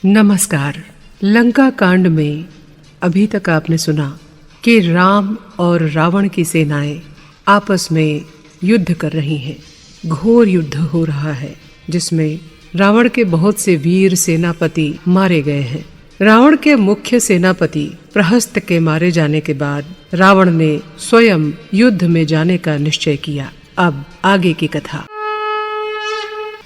नमस्कार। लंका कांड में अभी तक आपने सुना कि राम और रावण की सेनाएं आपस में युद्ध कर रही हैं। घोर युद्ध हो रहा है जिसमें रावण के बहुत से वीर सेनापति मारे गए हैं। रावण के मुख्य सेनापति प्रहस्त के मारे जाने के बाद रावण ने स्वयं युद्ध में जाने का निश्चय किया। अब आगे की कथा।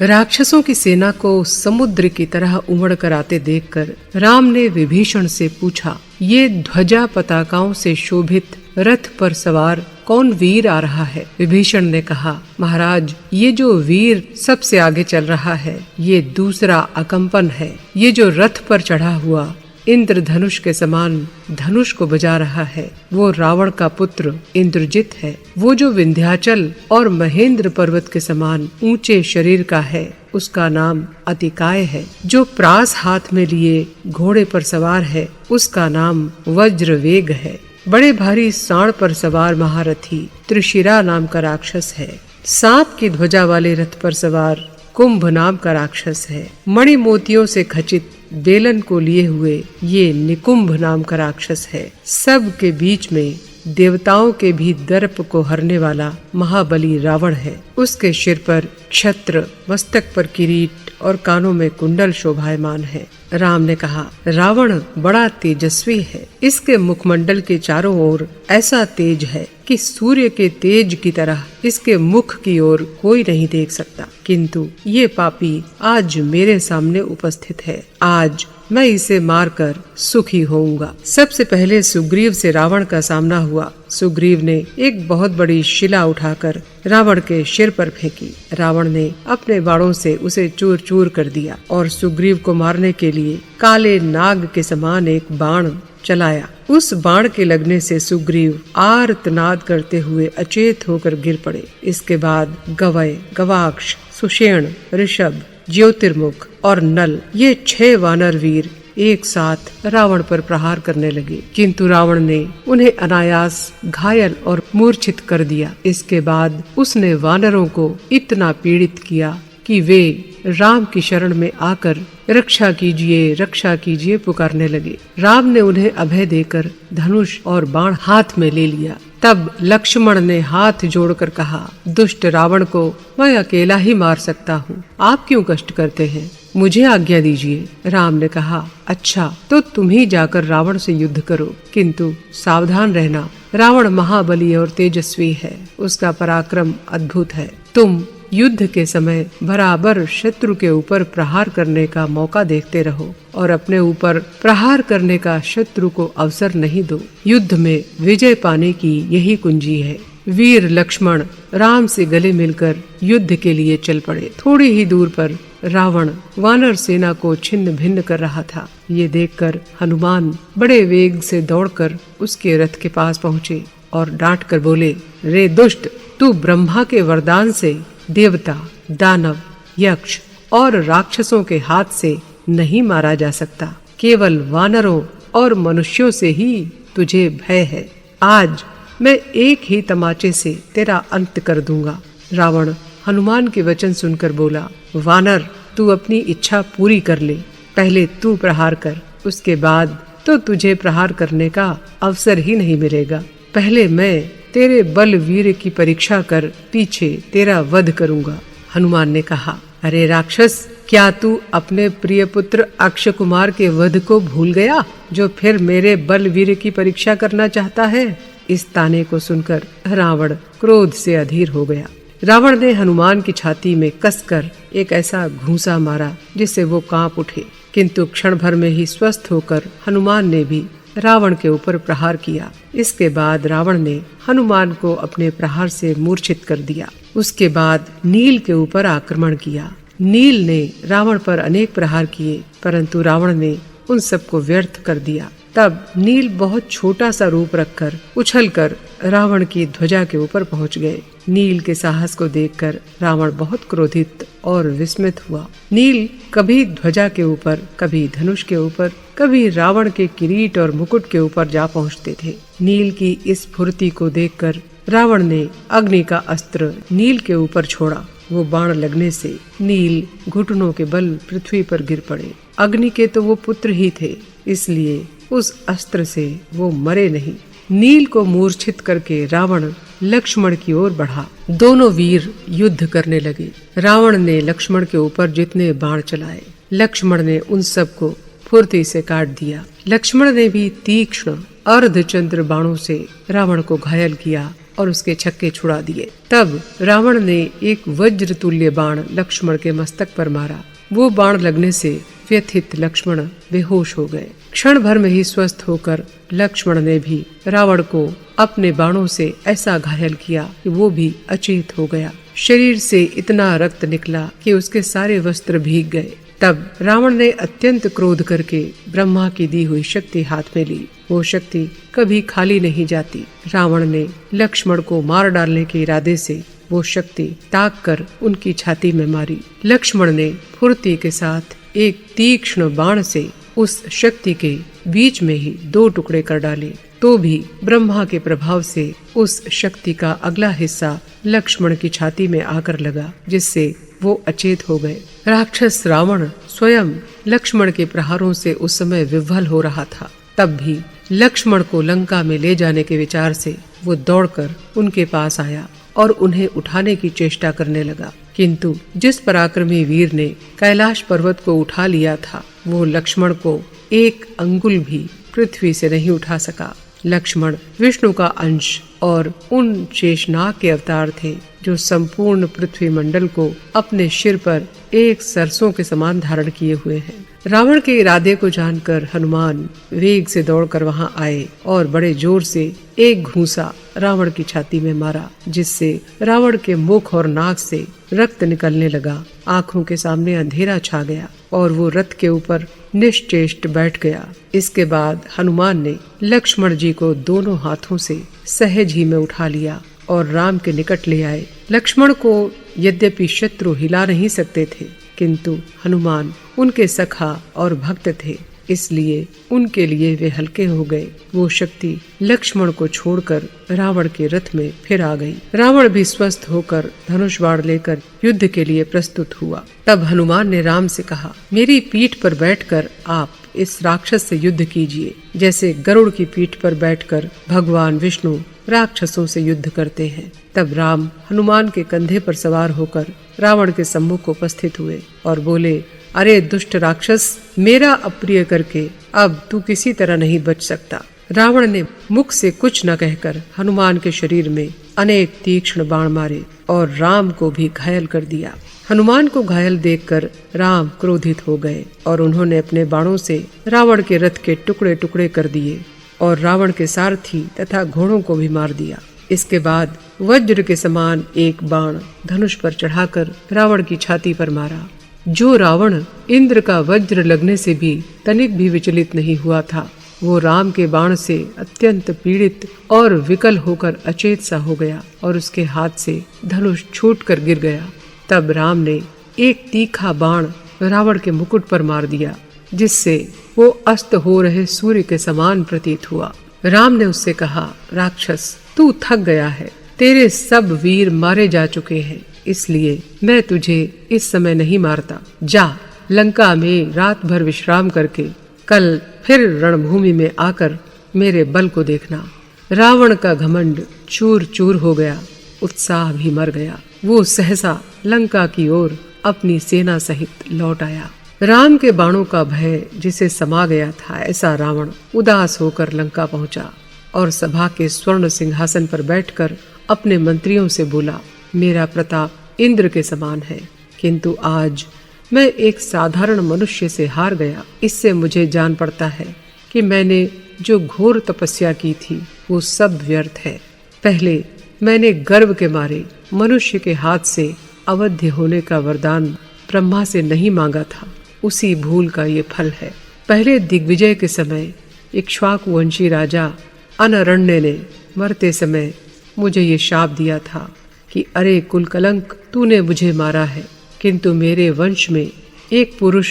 राक्षसों की सेना को समुद्र की तरह उमड़ कर आते देखकर राम ने विभीषण से पूछा, ये ध्वजा पताकाओं से शोभित रथ पर सवार कौन वीर आ रहा है? विभीषण ने कहा, महाराज, ये जो वीर सबसे आगे चल रहा है ये दूसरा अकंपन है। ये जो रथ पर चढ़ा हुआ इंद्रधनुष के समान धनुष को बजा रहा है वो रावण का पुत्र इंद्रजित है। वो जो विंध्याचल और महेंद्र पर्वत के समान ऊंचे शरीर का है उसका नाम अतिकाय है। जो प्रास हाथ में लिए घोड़े पर सवार है उसका नाम वज्रवेग है। बड़े भारी सांड पर सवार महारथी त्रिशिरा नाम का राक्षस है। सांप की ध्वजा वाले रथ पर सवार कुंभ नाम का राक्षस है। मणि मोतियों से खचित बेलन को लिए हुए ये निकुंभ नाम का राक्षस है। सब के बीच में देवताओं के भी दर्प को हरने वाला महाबली रावण है। उसके सिर पर छत्र, मस्तक पर किरीट और कानों में कुंडल शोभायमान है। राम ने कहा, रावण बड़ा तेजस्वी है। इसके मुखमंडल के चारों ओर ऐसा तेज है कि सूर्य के तेज की तरह इसके मुख की ओर कोई नहीं देख सकता। किंतु ये पापी आज मेरे सामने उपस्थित है। आज मैं इसे मारकर सुखी होऊंगा। सबसे पहले सुग्रीव से रावण का सामना हुआ। सुग्रीव ने एक बहुत बड़ी शिला उठाकर रावण के सिर पर फेंकी। रावण ने अपने बाणों से उसे चूर चूर कर दिया और सुग्रीव को मारने के लिए काले नाग के समान एक बाण चलाया। उस बाण के लगने से सुग्रीव आर्तनाद करते हुए अचेत होकर गिर पड़े। इसके बाद गवय, गवाक्ष, सुषेण, ऋषभ, ज्योतिर्मुख और नल ये 6 वानर वीर एक साथ रावण पर प्रहार करने लगे, किंतु रावण ने उन्हें अनायास घायल और मूर्छित कर दिया। इसके बाद उसने वानरों को इतना पीड़ित किया कि वे राम की शरण में आकर रक्षा कीजिए पुकारने लगे। राम ने उन्हें अभय देकर धनुष और बाण हाथ में ले लिया। तब लक्ष्मण ने हाथ जोड़कर कहा, दुष्ट रावण को मैं अकेला ही मार सकता हूँ। आप क्यों कष्ट करते हैं? मुझे आज्ञा दीजिए। राम ने कहा, अच्छा तो तुम ही जाकर रावण से युद्ध करो, किंतु सावधान रहना। रावण महाबली और तेजस्वी है। उसका पराक्रम अद्भुत है। तुम युद्ध के समय बराबर शत्रु के ऊपर प्रहार करने का मौका देखते रहो और अपने ऊपर प्रहार करने का शत्रु को अवसर नहीं दो। युद्ध में विजय पाने की यही कुंजी है। वीर लक्ष्मण राम से गले मिलकर युद्ध के लिए चल पड़े। थोड़ी ही दूर पर रावण वानर सेना को छिन्न भिन्न कर रहा था। ये देखकर हनुमान बड़े वेग से दौड़कर उसके रथ के पास पहुँचे और डांट कर बोले, रे दुष्ट, तू ब्रह्मा के वरदान से देवता, दानव, यक्ष और राक्षसों के हाथ से नहीं मारा जा सकता। केवल वानरों और मनुष्यों से ही तुझे भय है। आज मैं एक ही तमाचे से तेरा अंत कर दूंगा। रावण हनुमान के वचन सुनकर बोला, वानर, तू अपनी इच्छा पूरी कर ले। पहले तू प्रहार कर, उसके बाद तो तुझे प्रहार करने का अवसर ही नहीं मिलेगा। पहले मैं तेरे बल वीर की परीक्षा कर पीछे तेरा वध करूंगा। हनुमान ने कहा, अरे राक्षस, क्या तू अपने प्रिय पुत्र अक्षय कुमार के वध को भूल गया जो फिर मेरे बल वीर की परीक्षा करना चाहता है? इस ताने को सुनकर रावण क्रोध से अधीर हो गया। रावण ने हनुमान की छाती में कसकर एक ऐसा घूंसा मारा जिससे वो कांप उठे, किंतु क्षण भर में ही स्वस्थ होकर हनुमान ने भी रावण के ऊपर प्रहार किया। इसके बाद रावण ने हनुमान को अपने प्रहार से मूर्छित कर दिया। उसके बाद नील के ऊपर आक्रमण किया। नील ने रावण पर अनेक प्रहार किए, परंतु रावण ने उन सबको व्यर्थ कर दिया। तब नील बहुत छोटा सा रूप रखकर उछलकर रावण की ध्वजा के ऊपर पहुंच गए। नील के साहस को देखकर रावण बहुत क्रोधित और विस्मित हुआ। नील कभी ध्वजा के ऊपर, कभी धनुष के ऊपर, कभी रावण के किरीट और मुकुट के ऊपर जा पहुंचते थे। नील की इस फुर्ती को देखकर रावण ने अग्नि का अस्त्र नील के ऊपर छोड़ा वो बाण लगने से नील घुटनों के बल पृथ्वी पर गिर पड़े। अग्नि के तो वो पुत्र ही थे, इसलिए उस अस्त्र से वो मरे नहीं। नील को मूर्छित करके रावण लक्ष्मण की ओर बढ़ा। दोनों वीर युद्ध करने लगे। रावण ने लक्ष्मण के ऊपर जितने बाण चलाए, लक्ष्मण ने उन सब को फुर्ती से काट दिया। लक्ष्मण ने भी तीक्ष्ण अर्धचंद्र बाणों से रावण को घायल किया और उसके छक्के छुड़ा दिए। तब रावण ने एक वज्र तुल्य बाण लक्ष्मण के मस्तक पर मारा। वो बाण लगने से व्यथित लक्ष्मण बेहोश हो गए। क्षण भर में ही स्वस्थ होकर लक्ष्मण ने भी रावण को अपने बाणों से ऐसा घायल किया कि वो भी अचेत हो गया। शरीर से इतना रक्त निकला कि उसके सारे वस्त्र भीग गए। तब रावण ने अत्यंत क्रोध करके ब्रह्मा की दी हुई शक्ति हाथ में ली। वो शक्ति कभी खाली नहीं जाती। रावण ने लक्ष्मण को मार डालने के इरादे से वो शक्ति ताक कर उनकी छाती में मारी। लक्ष्मण ने फुर्ती के साथ एक तीक्ष्ण बाण से उस शक्ति के बीच में ही 2 टुकड़े कर डाले, तो भी ब्रह्मा के प्रभाव से उस शक्ति का अगला हिस्सा लक्ष्मण की छाती में आकर लगा, जिससे वो अचेत हो गए। राक्षस रावण स्वयं लक्ष्मण के प्रहारों से उस समय विह्वल हो रहा था। तब भी लक्ष्मण को लंका में ले जाने के विचार से वो दौड़कर उनके पास आया और उन्हें उठाने की चेष्टा करने लगा। किंतु जिस पराक्रमी वीर ने कैलाश पर्वत को उठा लिया था, वो लक्ष्मण को 1 अंगुल भी पृथ्वी से नहीं उठा सका। लक्ष्मण विष्णु का अंश और उन शेषनाग के अवतार थे जो संपूर्ण पृथ्वी मंडल को अपने सिर पर एक सरसों के समान धारण किए हुए हैं। रावण के इरादे को जानकर हनुमान वेग से दौड़कर वहां आए और बड़े जोर से एक घूंसा रावण की छाती में मारा, जिससे रावण के मुख और नाक से रक्त निकलने लगा। आंखों के सामने अंधेरा छा गया और वो रथ के ऊपर निश्चेष्ट बैठ गया। इसके बाद हनुमान ने लक्ष्मण जी को दोनों हाथों से सहज ही में उठा लिया और राम के निकट ले आए। लक्ष्मण को यद्यपि शत्रु हिला नहीं सकते थे, किंतु हनुमान उनके सखा और भक्त थे, इसलिए उनके लिए वे हल्के हो गए। वो शक्ति लक्ष्मण को छोड़कर रावण के रथ में फिर आ गई। रावण भी स्वस्थ होकर धनुष बाण लेकर युद्ध के लिए प्रस्तुत हुआ। तब हनुमान ने राम से कहा, मेरी पीठ पर बैठकर आप इस राक्षस से युद्ध कीजिए, जैसे गरुड़ की पीठ पर बैठकर भगवान विष्णु राक्षसों से युद्ध करते हैं। तब राम हनुमान के कंधे पर सवार होकर रावण के सम्मुख उपस्थित हुए और बोले, अरे दुष्ट राक्षस, मेरा अप्रिय करके अब तू किसी तरह नहीं बच सकता। रावण ने मुख से कुछ न कहकर हनुमान के शरीर में अनेक तीक्ष्ण बाण मारे और राम को भी घायल कर दिया। हनुमान को घायल देखकर राम क्रोधित हो गए और उन्होंने अपने बाणों से रावण के रथ के टुकड़े टुकड़े कर दिए और रावण के सारथी तथा घोड़ों को भी मार दिया। इसके बाद वज्र के समान एक बाण धनुष पर चढ़ाकर रावण की छाती पर मारा। जो रावण इंद्र का वज्र लगने से भी तनिक भी विचलित नहीं हुआ था, वो राम के बाण से अत्यंत पीड़ित और विकल होकर अचेत सा हो गया और उसके हाथ से धनुष छूटकर गिर गया। तब राम ने एक तीखा बाण रावण के मुकुट पर मार दिया, जिससे वो अस्त हो रहे सूर्य के समान प्रतीत हुआ। राम ने उससे कहा, राक्षस, तू थक गया है, तेरे सब वीर मारे जा चुके हैं, इसलिए मैं तुझे इस समय नहीं मारता। जा लंका में रात भर विश्राम करके कल फिर रणभूमि में आकर मेरे बल को देखना। रावण का घमंड चूर चूर हो गया, उत्साह भी मर गया। वो सहसा लंका की ओर अपनी सेना सहित लौट आया। राम के बाणों का भय जिसे समा गया था, ऐसा रावण उदास होकर लंका पहुंचा और सभा के स्वर्ण सिंहासन पर बैठकर अपने मंत्रियों से बोला, मेरा प्रताप इंद्र के समान है, किंतु आज मैं एक साधारण मनुष्य से हार गया। इससे मुझे जान पड़ता है कि मैंने जो घोर तपस्या की थी वो सब व्यर्थ है। पहले मैंने गर्व के मारे मनुष्य के हाथ से अवध्य होने का वरदान ब्रह्मा से नहीं मांगा था, उसी भूल का ये फल है। पहले दिग्विजय के समय इक्ष्वाकु वंशी राजा अनरण्य ने मरते समय मुझे ये शाप दिया था कि अरे कुलकलंक, तूने मुझे मारा है, किंतु मेरे वंश में एक पुरुष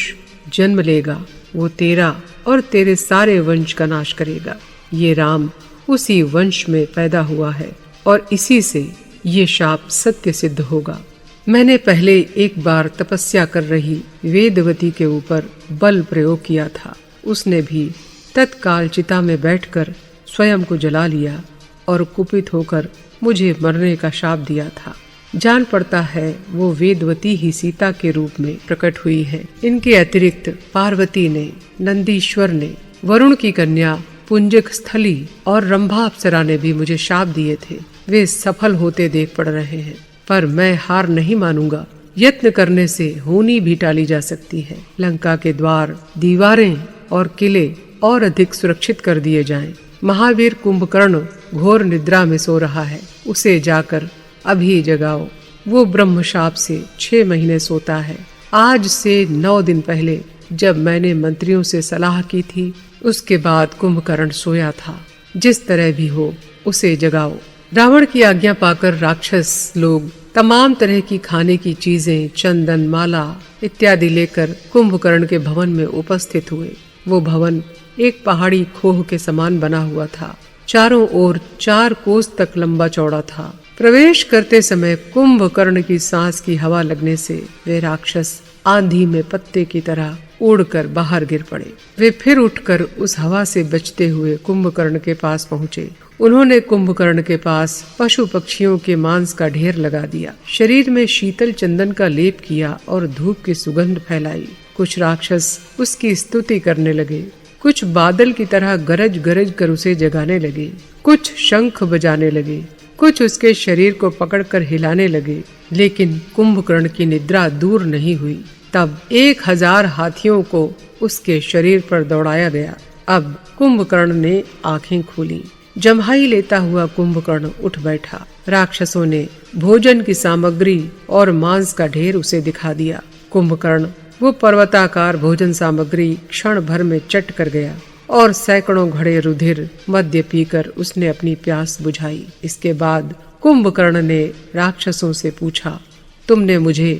जन्म लेगा, वो तेरा और तेरे सारे वंश का नाश करेगा। ये राम उसी वंश में पैदा हुआ है और इसी से ये शाप सत्य सिद्ध होगा। मैंने पहले एक बार तपस्या कर रही वेदवती के ऊपर बल प्रयोग किया था। उसने भी तत्काल चिता में बैठकर स्वयं को जला लिया और कुपित होकर मुझे मरने का शाप दिया था। जान पड़ता है वो वेदवती ही सीता के रूप में प्रकट हुई है। इनके अतिरिक्त पार्वती ने, नंदीश्वर ने, वरुण की कन्या पुंजक स्थली और रंभा अप्सरा ने भी मुझे शाप दिए थे। वे सफल होते देख पड़ रहे हैं, पर मैं हार नहीं मानूंगा। यत्न करने से होनी भी टाली जा सकती है। लंका के द्वार, दीवारें और किले और अधिक सुरक्षित कर दिए जाएं। महावीर कुंभकर्ण घोर निद्रा में सो रहा है, उसे जाकर अभी जगाओ। वो ब्रह्म शाप से 6 महीने सोता है। आज से 9 दिन पहले जब मैंने मंत्रियों से सलाह की थी, उसके बाद कुंभकर्ण सोया था। जिस तरह भी हो उसे जगाओ। रावण की आज्ञा पाकर राक्षस लोग तमाम तरह की खाने की चीजें, चंदन, माला इत्यादि लेकर कुंभकर्ण के भवन में उपस्थित हुए। वो भवन एक पहाड़ी खोह के समान बना हुआ था। चारों ओर 4 कोस तक लंबा चौड़ा था। प्रवेश करते समय कुंभकर्ण की सांस की हवा लगने से वे राक्षस आंधी में पत्ते की तरह उड़कर बाहर गिर पड़े। वे फिर उठकर उस हवा से बचते हुए कुंभकर्ण के पास पहुँचे। उन्होंने कुंभकर्ण के पास पशु पक्षियों के मांस का ढेर लगा दिया, शरीर में शीतल चंदन का लेप किया और धूप की सुगंध फैलाई। कुछ राक्षस उसकी स्तुति करने लगे, कुछ बादल की तरह गरज गरज कर उसे जगाने लगे, कुछ शंख बजाने लगे, कुछ उसके शरीर को पकड़कर हिलाने लगे। लेकिन कुंभकर्ण की निद्रा दूर नहीं हुई। तब 1000 हाथियों को उसके शरीर पर दौड़ाया गया। अब कुंभकर्ण ने आंखें खोली। जम्हाई लेता हुआ कुंभकर्ण उठ बैठा। राक्षसों ने भोजन की सामग्री और मांस का ढेर उसे दिखा दिया। कुंभकर्ण वो पर्वताकार भोजन सामग्री क्षण भर में चट कर गया और सैकड़ों घड़े रुधिर मद्य पीकर उसने अपनी प्यास बुझाई। इसके बाद कुंभकर्ण ने राक्षसों से पूछा, तुमने मुझे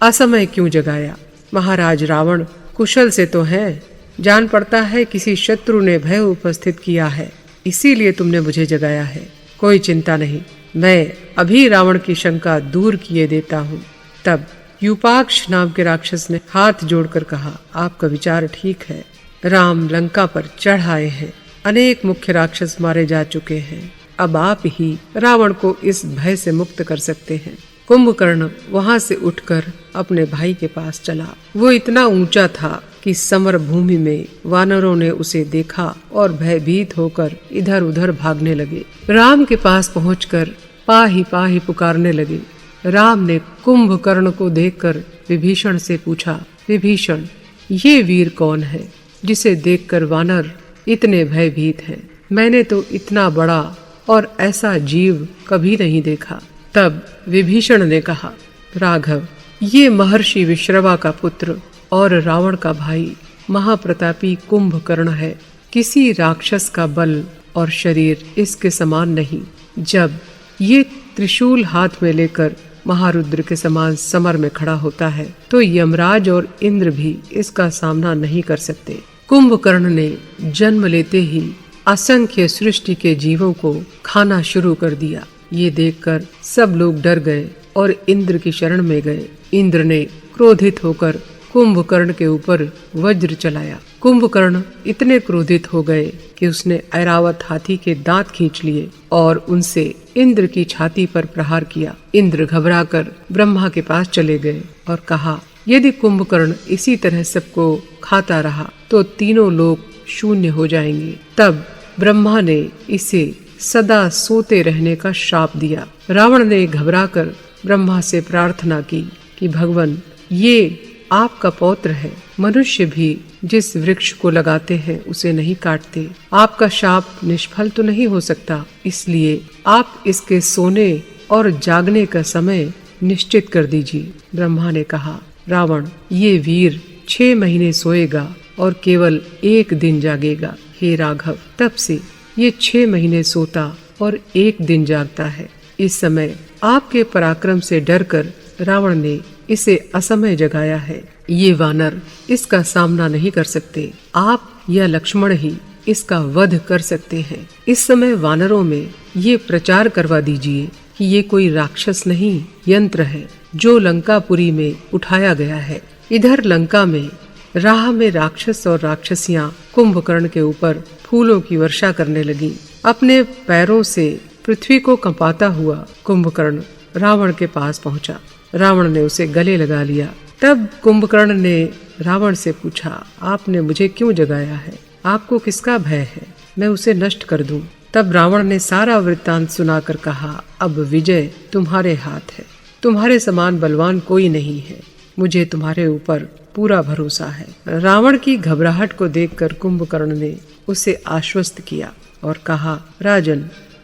असमय क्यों जगाया? महाराज रावण कुशल से तो है, जान पड़ता है किसी शत्रु ने भय उपस्थित किया है, इसीलिए तुमने मुझे जगाया है। कोई चिंता नहीं, मैं अभी रावण की शंका दूर किए देता हूँ। तब यूपाक्ष नाम के राक्षस ने हाथ जोड़कर कहा, आपका विचार ठीक है। राम लंका पर चढ़ आए हैं, अनेक मुख्य राक्षस मारे जा चुके हैं। अब आप ही रावण को इस भय से मुक्त कर सकते हैं। कुंभकर्ण वहां से उठकर अपने भाई के पास चला। वो इतना ऊंचा था कि समर भूमि में वानरों ने उसे देखा और भयभीत होकर इधर उधर भागने लगे। राम के पास पहुंचकर पाही पुकारने लगे। राम ने कुंभकर्ण को देखकर विभीषण से पूछा, विभीषण, ये वीर कौन है जिसे देखकर वानर इतने भयभीत हैं? मैंने तो इतना बड़ा और ऐसा जीव कभी नहीं देखा। तब विभीषण ने कहा, राघव, ये महर्षि विश्रवा का पुत्र और रावण का भाई महाप्रतापी कुंभकर्ण है। किसी राक्षस का बल और शरीर इसके समान नहीं। जब ये त्रिशूल हाथ में लेकर महारुद्र के समान समर में खड़ा होता है तो यमराज और इंद्र भी इसका सामना नहीं कर सकते। कुंभकर्ण ने जन्म लेते ही असंख्य सृष्टि के जीवों को खाना शुरू कर दिया। ये देखकर सब लोग डर गए और इंद्र की शरण में गए। इंद्र ने क्रोधित होकर कुंभकर्ण के ऊपर वज्र चलाया। कुंभकर्ण इतने क्रोधित हो गए कि उसने ऐरावत हाथी के दांत खींच लिए और उनसे इंद्र की छाती पर प्रहार किया। इंद्र घबराकर ब्रह्मा के पास चले गए और कहा, यदि कुंभकर्ण इसी तरह सबको खाता रहा तो तीनों लोग शून्य हो जाएंगे। तब ब्रह्मा ने इसे सदा सोते रहने का श्राप दिया। रावण ने घबराकर ब्रह्मा से प्रार्थना की कि भगवान, ये आपका पौत्र है। मनुष्य भी जिस वृक्ष को लगाते हैं उसे नहीं काटते। आपका शाप निष्फल तो नहीं हो सकता, इसलिए आप इसके सोने और जागने का समय निश्चित कर दीजिए। ब्रह्मा ने कहा, रावण, ये वीर 6 महीने सोएगा और केवल 1 दिन जागेगा। हे राघव, तब से ये 6 महीने सोता और 1 दिन जागता है। इस समय आपके पराक्रम से डरकर रावण ने इसे असमय जगाया है। ये वानर इसका सामना नहीं कर सकते। आप या लक्ष्मण ही इसका वध कर सकते हैं। इस समय वानरों में ये प्रचार करवा दीजिए कि ये कोई राक्षस नहीं, यंत्र है जो लंकापुरी में उठाया गया है। इधर लंका में राह में राक्षस और राक्षसियां कुंभकर्ण के ऊपर फूलों की वर्षा करने लगी। अपने पैरों से पृथ्वी को कंपाता हुआ कुंभकर्ण रावण के पास पहुंचा। रावण ने उसे गले लगा लिया। तब कुंभकर्ण ने रावण से पूछा, आपने मुझे क्यों जगाया है? आपको किसका भय है? मैं उसे नष्ट कर दूं। तब रावण ने सारा वृत्तांत सुनाकर कहा, अब विजय तुम्हारे हाथ है। तुम्हारे समान बलवान कोई नहीं है। मुझे तुम्हारे ऊपर पूरा भरोसा है। रावण की घबराहट को देखकर कुंभकर्ण ने उसे आश्वस्त किया और कहा, राजन,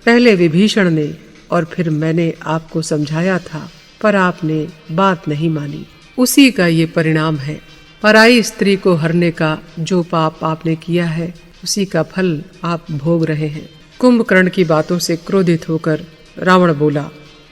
पहले विभीषण ने और फिर मैंने आपको समझाया था, पर आपने बात नहीं मानी। उसी का ये परिणाम है। पराई स्त्री को हरने का जो पाप आपने किया है, उसी का फल आप भोग रहे हैं। कुंभकर्ण की बातों से क्रोधित होकर रावण बोला,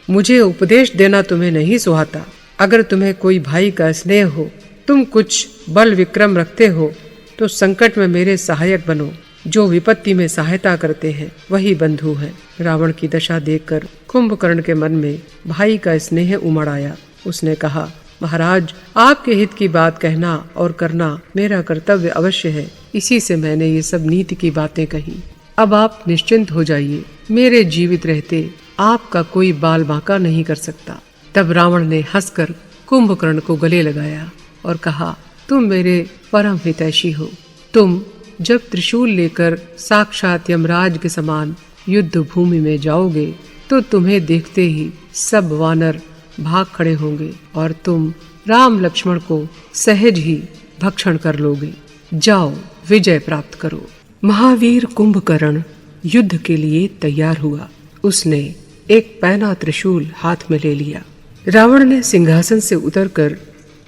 मुझे उपदेश देना तुम्हें नहीं सुहाता। अगर तुम्हें कोई भाई का स्नेह हो, तुम कुछ बल विक्रम रखते हो, तो संकट में मेरे सहायक बनो। जो विपत्ति में सहायता करते हैं वही बंधु हैं। रावण की दशा देखकर कुंभकर्ण के मन में भाई का स्नेह उमड़ आया। उसने कहा, महाराज, आपके हित की बात कहना और करना मेरा कर्तव्य अवश्य है। इसी से मैंने ये सब नीति की बातें कही। अब आप निश्चिंत हो जाइए। मेरे जीवित रहते आपका कोई बाल बांका नहीं कर सकता। तब रावण ने हंसकर कुंभकर्ण को गले लगाया और कहा, तुम मेरे परम हितैषी हो। तुम जब त्रिशूल लेकर साक्षात यमराज के समान युद्ध भूमि में जाओगे, तो तुम्हें देखते ही सब वानर भाग खड़े होंगे और तुम राम लक्ष्मण को सहज ही भक्षण कर लोगे। जाओ, विजय प्राप्त करो। महावीर कुंभकर्ण युद्ध के लिए तैयार हुआ। उसने एक पैना त्रिशूल हाथ में ले लिया। रावण ने सिंहासन से उतरकर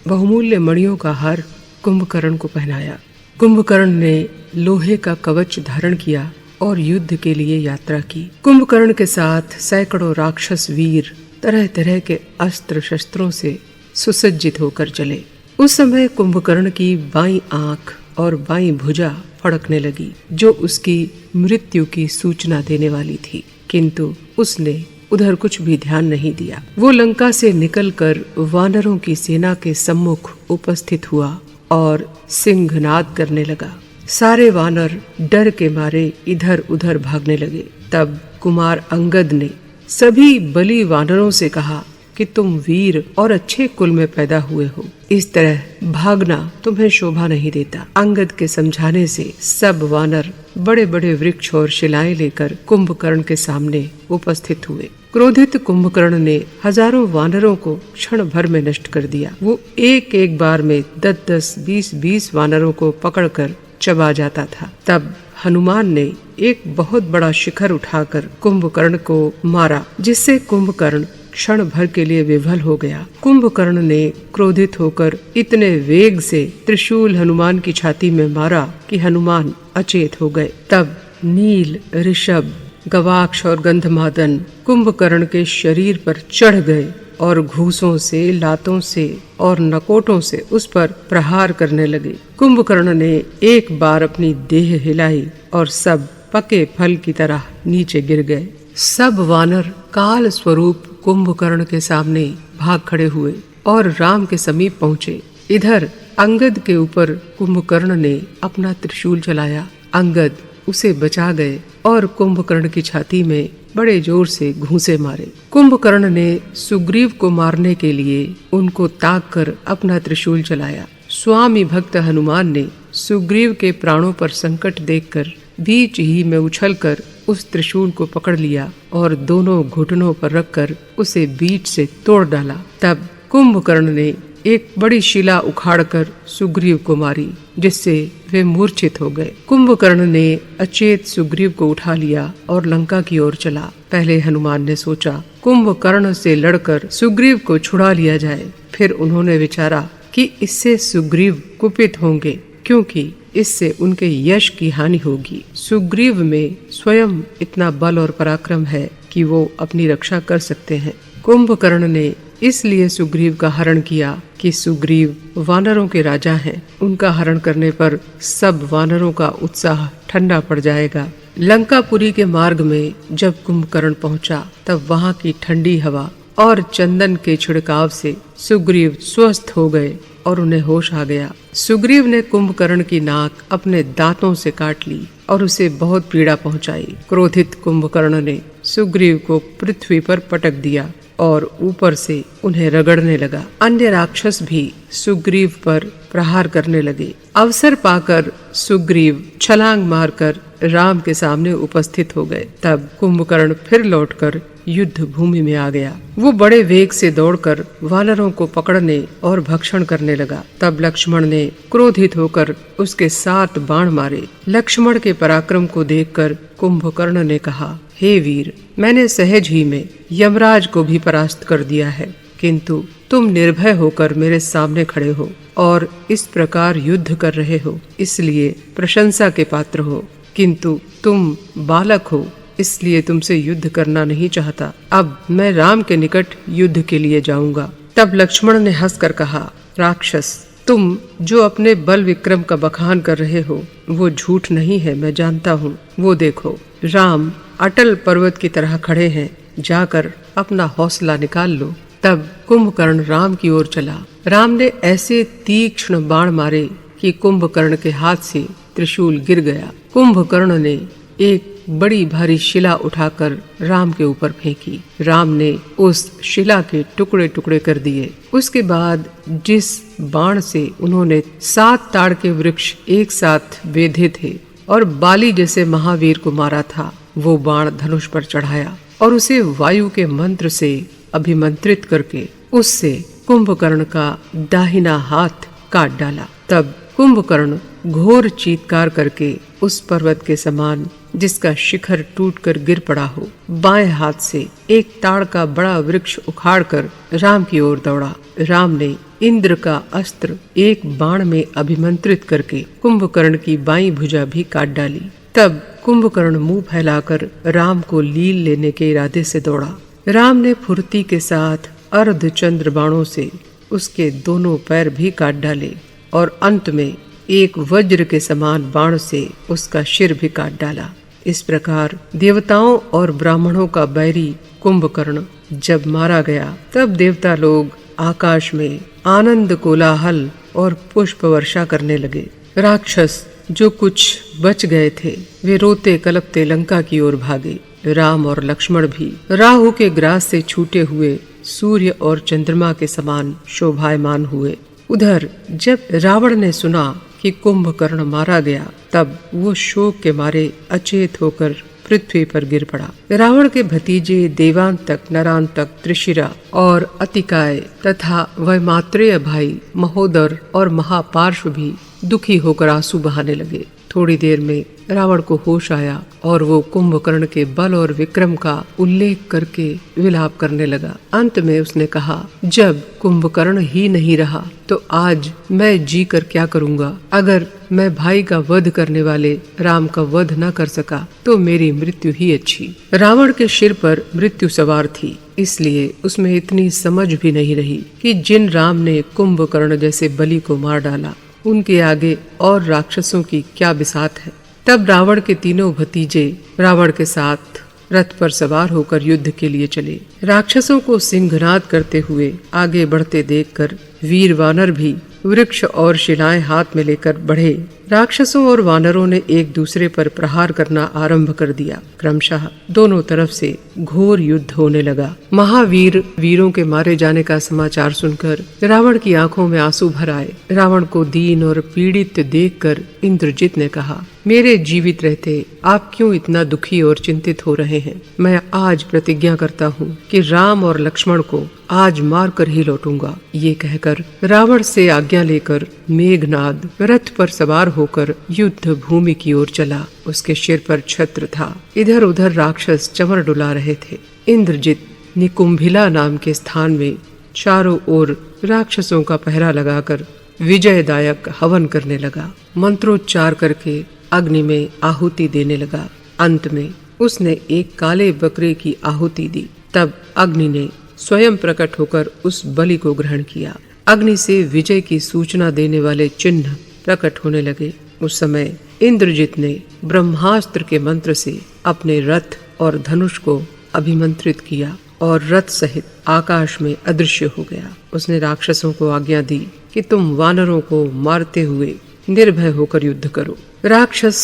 बहुमूल्य मणियों का हार कुंभकर्ण को पहनाया। कुंभकर्ण ने लोहे का कवच धारण किया और युद्ध के लिए यात्रा की। कुंभकर्ण के साथ सैकड़ों राक्षस वीर तरह तरह के अस्त्र शस्त्रों से सुसज्जित होकर चले। उस समय कुंभकर्ण की बाईं आंख और बाईं भुजा फड़कने लगी, जो उसकी मृत्यु की सूचना देने वाली थी, किंतु उसने उधर कुछ भी ध्यान नहीं दिया। वो लंका से निकलकर वानरों की सेना के सम्मुख उपस्थित हुआ और सिंहनाद करने लगा। सारे वानर डर के मारे इधर उधर भागने लगे। तब कुमार अंगद ने सभी बली वानरों से कहा कि तुम वीर और अच्छे कुल में पैदा हुए हो, इस तरह भागना तुम्हें शोभा नहीं देता। अंगद के समझाने से सब वानर बड़े बड़े वृक्ष और शिलाएं लेकर कुंभकर्ण के सामने उपस्थित हुए। क्रोधित कुंभकर्ण ने हजारों वानरों को क्षण भर में नष्ट कर दिया। वो एक एक बार में 10-10, 20-20 वानरों को पकड़कर चबा जाता था। तब हनुमान ने एक बहुत बड़ा शिखर उठाकर कुंभकर्ण को मारा, जिससे कुंभकर्ण क्षण भर के लिए विफल हो गया। कुंभकर्ण ने क्रोधित होकर इतने वेग से त्रिशूल हनुमान की छाती में मारा कि हनुमान अचेत हो गए। तब नील, ऋषभ, गवाक्ष और गंधमादन कुंभकर्ण के शरीर पर चढ़ गए और घूसों से, लातों से और नकोटों से उस पर प्रहार करने लगे। कुंभकर्ण ने एक बार अपनी देह हिलाई और सब पके फल की तरह नीचे गिर गए। सब वानर काल स्वरूप कुंभकर्ण के सामने भाग खड़े हुए और राम के समीप पहुँचे। इधर अंगद के ऊपर कुंभकर्ण ने अपना त्रिशूल चलाया। अंगद उसे बचा गए और कुंभकर्ण की छाती में बड़े जोर से घूंसे मारे। कुंभकर्ण ने सुग्रीव को मारने के लिए उनको ताक कर अपना त्रिशूल चलाया। स्वामी भक्त हनुमान ने सुग्रीव के प्राणों पर संकट देखकर बीच ही में उछलकर उस त्रिशूल को पकड़ लिया और दोनों घुटनों पर रखकर उसे बीच से तोड़ डाला। तब कुंभकर्ण ने एक बड़ी शिला उखाड़कर सुग्रीव को मारी, जिससे वे मूर्छित हो गए। कुंभकर्ण ने अचेत सुग्रीव को उठा लिया और लंका की ओर चला। पहले हनुमान ने सोचा कुंभकर्ण से लड़कर सुग्रीव को छुड़ा लिया जाए। फिर उन्होंने विचारा कि इससे सुग्रीव कुपित होंगे, क्योंकि इससे उनके यश की हानि होगी। सुग्रीव में स्वयं इतना बल और पराक्रम है कि वो अपनी रक्षा कर सकते हैं। कुंभकर्ण ने इसलिए सुग्रीव का हरण किया कि सुग्रीव वानरों के राजा हैं। उनका हरण करने पर सब वानरों का उत्साह ठंडा पड़ जाएगा। लंकापुरी के मार्ग में जब कुंभकर्ण पहुंचा तब वहां की ठंडी हवा और चंदन के छिड़काव से सुग्रीव स्वस्थ हो गए और उन्हें होश आ गया। सुग्रीव ने कुंभकर्ण की नाक अपने दांतों से काट ली और उसे बहुत पीड़ा पहुंचाई। क्रोधित कुंभकर्ण ने सुग्रीव को पृथ्वी पर पटक दिया और ऊपर से उन्हें रगड़ने लगा। अन्य राक्षस भी सुग्रीव पर प्रहार करने लगे। अवसर पाकर सुग्रीव छलांग मारकर राम के सामने उपस्थित हो गए। तब कुंभकर्ण फिर लौटकर युद्ध भूमि में आ गया। वो बड़े वेग से दौड़कर वानरों को पकड़ने और भक्षण करने लगा। तब लक्ष्मण ने क्रोधित होकर उसके 7 बाण मारे। लक्ष्मण के पराक्रम को देखकर कुंभकर्ण ने कहा, हे वीर, मैंने सहज ही में यमराज को भी परास्त कर दिया है, किंतु तुम निर्भय होकर मेरे सामने खड़े हो और इस प्रकार युद्ध कर रहे हो, इसलिए प्रशंसा के पात्र हो। किंतु तुम बालक हो, इसलिए तुमसे युद्ध करना नहीं चाहता। अब मैं राम के निकट युद्ध के लिए जाऊंगा। तब लक्ष्मण ने हंसकर कहा, राक्षस, तुम जो अपने बल विक्रम का बखान कर रहे हो वो झूठ नहीं है, मैं जानता हूँ। वो देखो, राम अटल पर्वत की तरह खड़े हैं, जाकर अपना हौसला निकाल लो। तब कुंभकर्ण राम की ओर चला। राम ने ऐसे तीक्ष्ण बाण मारे कि कुंभकर्ण के हाथ से त्रिशूल गिर गया। कुंभकर्ण ने एक बड़ी भारी शिला उठाकर राम के ऊपर फेंकी। राम ने उस शिला के टुकड़े टुकड़े कर दिए। उसके बाद जिस बाण से उन्होंने 7 ताड़ के वृक्ष एक साथ बेधे थे और बाली जैसे महावीर को मारा था, वो बाण धनुष पर चढ़ाया और उसे वायु के मंत्र से अभिमंत्रित करके उससे कुंभकर्ण का दाहिना हाथ काट डाला। तब कुंभकर्ण घोर चीत्कार करके उस पर्वत के समान जिसका शिखर टूटकर गिर पड़ा हो, बाएं हाथ से एक ताड़ का बड़ा वृक्ष उखाड़कर राम की ओर दौड़ा। राम ने इंद्र का अस्त्र एक बाण में अभिमंत्रित करके कुंभकर्ण की बाईं भुजा भी काट डाली। तब कुंभकर्ण मुंह फैलाकर राम को लील लेने के इरादे से दौड़ा। राम ने फुर्ती के साथ अर्धचंद्र बाणों से उसके दोनों पैर भी काट डाले और अंत में एक वज्र के समान बाण से उसका सिर भी काट डाला। इस प्रकार देवताओं और ब्राह्मणों का बैरी कुंभकर्ण जब मारा गया, तब देवता लोग आकाश में आनंद कोलाहल और पुष्प वर्षा करने लगे। राक्षस जो कुछ बच गए थे वे रोते कलपते लंका की ओर भागे। राम और लक्ष्मण भी राहु के ग्रास से छूटे हुए सूर्य और चंद्रमा के समान शोभायमान हुए। उधर जब रावण ने सुना कि कुंभकर्ण मारा गया, तब वो शोक के मारे अचेत होकर पृथ्वी पर गिर पड़ा। रावण के भतीजे देवांतक, नरांतक, त्रिशिरा और अतिकाय तथा वैमात्रेय भाई महोदर और महापार्श्व भी दुखी होकर आंसू बहाने लगे। थोड़ी देर में रावण को होश आया और वो कुंभकर्ण के बल और विक्रम का उल्लेख करके विलाप करने लगा। अंत में उसने कहा, जब कुंभकर्ण ही नहीं रहा तो आज मैं जी कर क्या करूँगा। अगर मैं भाई का वध करने वाले राम का वध न कर सका तो मेरी मृत्यु ही अच्छी। रावण के सिर पर मृत्यु सवार थी, इसलिए उसमें इतनी समझ भी नहीं रही कि जिन राम ने कुंभकर्ण जैसे बलि को मार डाला उनके आगे और राक्षसों की क्या बिसात है। तब रावण के तीनों भतीजे रावण के साथ रथ पर सवार होकर युद्ध के लिए चले। राक्षसों को सिंहनाद करते हुए आगे बढ़ते देखकर वीर वानर भी वृक्ष और शिलाएं हाथ में लेकर बढ़े। राक्षसों और वानरों ने एक दूसरे पर प्रहार करना आरंभ कर दिया। क्रमशः दोनों तरफ से घोर युद्ध होने लगा। महावीर वीरों के मारे जाने का समाचार सुनकर रावण की आंखों में आंसू भर आए। रावण को दीन और पीड़ित देखकर इंद्रजित ने कहा, मेरे जीवित रहते आप क्यों इतना दुखी और चिंतित हो रहे हैं। मैं आज प्रतिज्ञा करता हूँ कि राम और लक्ष्मण को आज मार कर ही लौटूंगा। ये कहकर रावण से आज्ञा लेकर मेघनाद रथ पर सवार होकर युद्ध भूमि की ओर चला। उसके सिर पर छत्र था। इधर उधर राक्षस चमर डुला रहे थे। इंद्रजित निकुंभिला नाम के स्थान में चारों ओर राक्षसों का पहरा लगाकर विजयदायक हवन करने लगा। मंत्रोच्चार करके अग्नि में आहुति देने लगा। अंत में उसने एक काले बकरे की आहुति दी। तब अग्नि ने स्वयं प्रकट होकर उस बलि को ग्रहण किया। अग्नि से विजय की सूचना देने वाले चिन्ह प्रकट होने लगे। उस समय इंद्रजित ने ब्रह्मास्त्र के मंत्र से अपने रथ और धनुष को अभिमंत्रित किया और रथ सहित आकाश में अदृश्य हो गया। उसने राक्षसों को आज्ञा दी कि तुम वानरों को मारते हुए निर्भय होकर युद्ध करो। राक्षस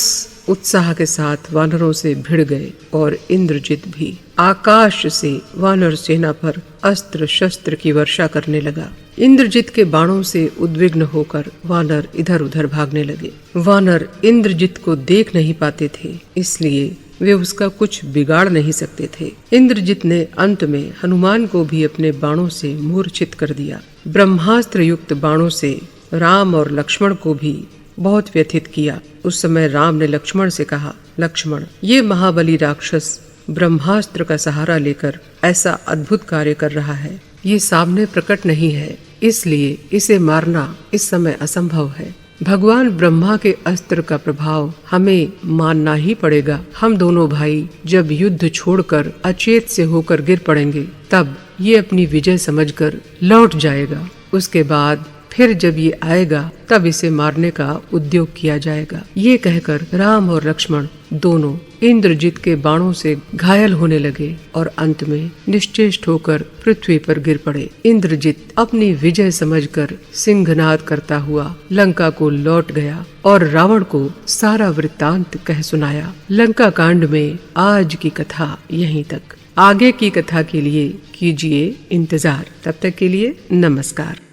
उत्साह के साथ वानरों से भिड़ गए और इंद्रजित भी आकाश से वानर सेना पर अस्त्र शस्त्र की वर्षा करने लगा। इंद्रजित के बाणों से उद्विग्न होकर वानर इधर उधर भागने लगे। वानर इंद्रजित को देख नहीं पाते थे, इसलिए वे उसका कुछ बिगाड़ नहीं सकते थे। इंद्रजित ने अंत में हनुमान को भी अपने बाणों से मूर्छित कर दिया। ब्रह्मास्त्र युक्त बाणों से राम और लक्ष्मण को भी बहुत व्यथित किया। उस समय राम ने लक्ष्मण से कहा, लक्ष्मण, ये महाबली राक्षस ब्रह्मास्त्र का सहारा लेकर ऐसा अद्भुत कार्य कर रहा है। ये सामने प्रकट नहीं है, इसलिए इसे मारना इस समय असंभव है। भगवान ब्रह्मा के अस्त्र का प्रभाव हमें मानना ही पड़ेगा। हम दोनों भाई जब युद्ध छोड़कर अचेत से होकर गिर पड़ेंगे, तब ये अपनी विजय समझकर लौट जाएगा। उसके बाद फिर जब ये आएगा तब इसे मारने का उद्योग किया जाएगा। ये कहकर राम और लक्ष्मण दोनों इंद्रजित के बाणों से घायल होने लगे और अंत में निश्चेष्ट होकर पृथ्वी पर गिर पड़े। इंद्रजित अपनी विजय समझकर सिंहनाद करता हुआ लंका को लौट गया और रावण को सारा वृत्तांत कह सुनाया। लंका कांड में आज की कथा यहीं तक। आगे की कथा के लिए कीजिए इंतजार। तब तक के लिए नमस्कार।